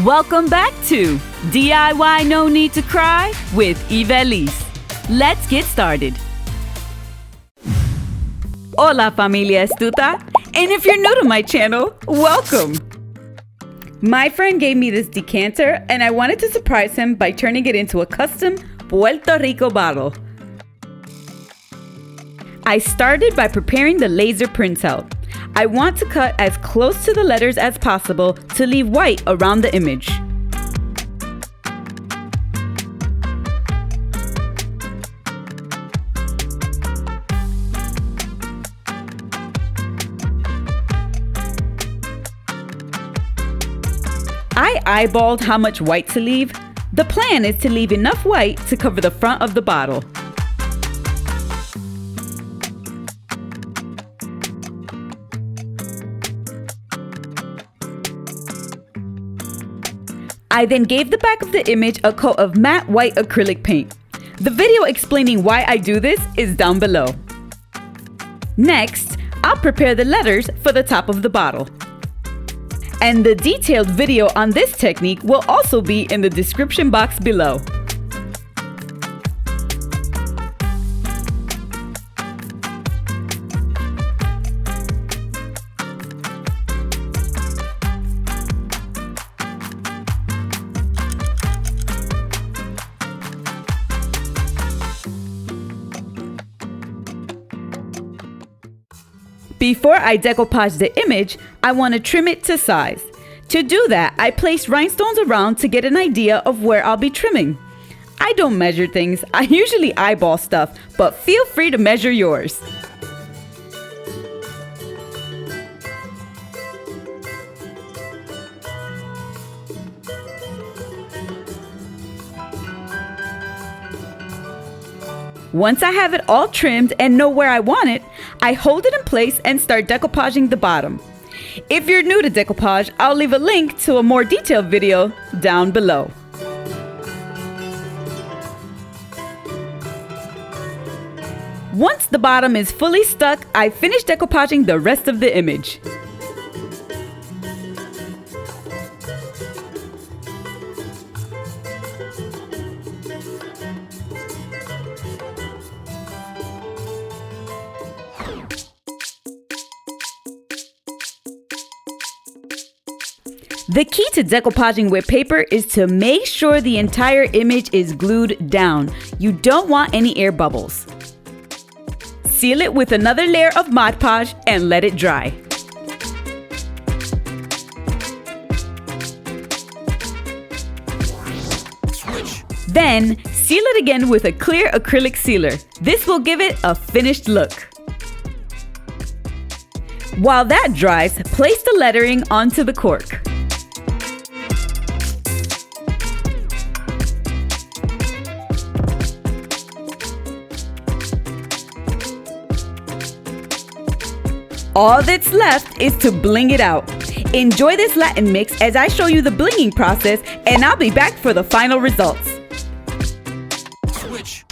Welcome back to DIY No Need to Cry with Ivelisse. Let's get started. Hola familia astuta, and if you're new to my channel, welcome. My friend gave me this decanter and I wanted to surprise him by turning it into a custom Puerto Rico bottle. I started by preparing the laser printout. I want to cut as close to the letters as possible to leave white around the image. I eyeballed how much white to leave. The plan is to leave enough white to cover the front of the bottle. I then gave the back of the image a coat of matte white acrylic paint. The video explaining why I do this is down below. Next, I'll prepare the letters for the top of the bottle. And the detailed video on this technique will also be in the description box below. Before I decoupage the image, I want to trim it to size. To do that, I place rhinestones around to get an idea of where I'll be trimming. I don't measure things, I usually eyeball stuff, but feel free to measure yours. Once I have it all trimmed and know where I want it, I hold it in place and start decoupaging the bottom. If you're new to decoupage, I'll leave a link to a more detailed video down below. Once the bottom is fully stuck, I finish decoupaging the rest of the image. The key to decoupaging with paper is to make sure the entire image is glued down. You don't want any air bubbles. Seal it with another layer of Mod Podge and let it dry. Then, seal it again with a clear acrylic sealer. This will give it a finished look. While that dries, place the lettering onto the cork. All that's left is to bling it out. Enjoy this Latin mix as I show you the blinging process, and I'll be back for the final results. Switch.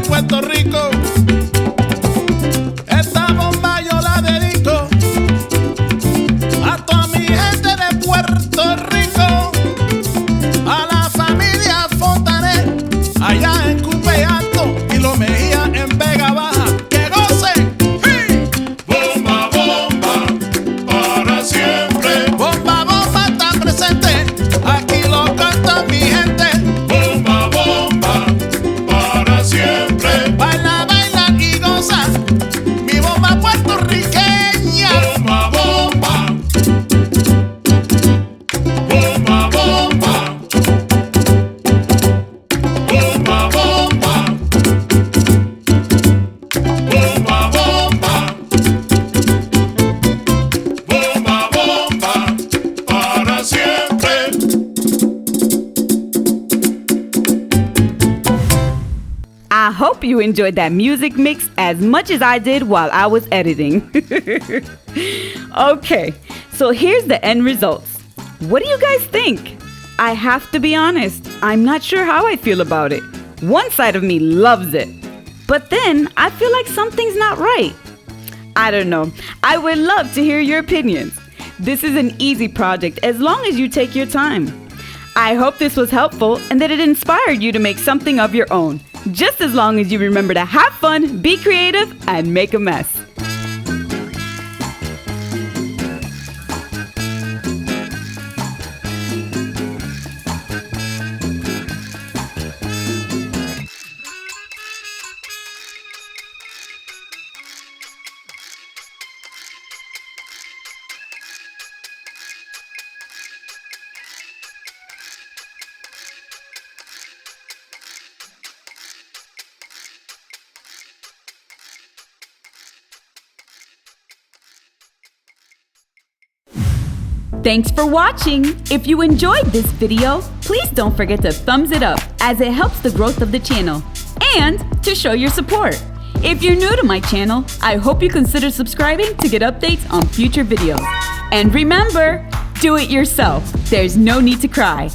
Puerto Rico. Esta bomba yo la dedico a toda mi gente de Puerto Rico, a la familia Fontanet, allá en Cupe Alto y Lo Mejía en Vega Baja. ¡Que gocen! ¡Sí! Bomba, bomba, para siempre. Bomba, bomba está presente, aquí lo canta mi gente. Bomba, bomba, para siempre. Baila, baila y goza, mi bomba puertorriqueña. Bomba, bomba, bomba, bomba, bomba, bomba, bomba, bomba, bomba, bomba, para siempre. I hope you enjoyed that music mix as much as I did while I was editing. Okay, so here's the end results. What do you guys think? I have to be honest, I'm not sure how I feel about it. One side of me loves it, but then I feel like something's not right. I don't know. I would love to hear your opinions. This is an easy project as long as you take your time. I hope this was helpful and that it inspired you to make something of your own. Just as long as you remember to have fun, be creative, and make a mess. Thanks for watching! If you enjoyed this video, please don't forget to thumbs it up as it helps the growth of the channel and to show your support. If you're new to my channel, I hope you consider subscribing to get updates on future videos. And remember, do it yourself. There's no need to cry.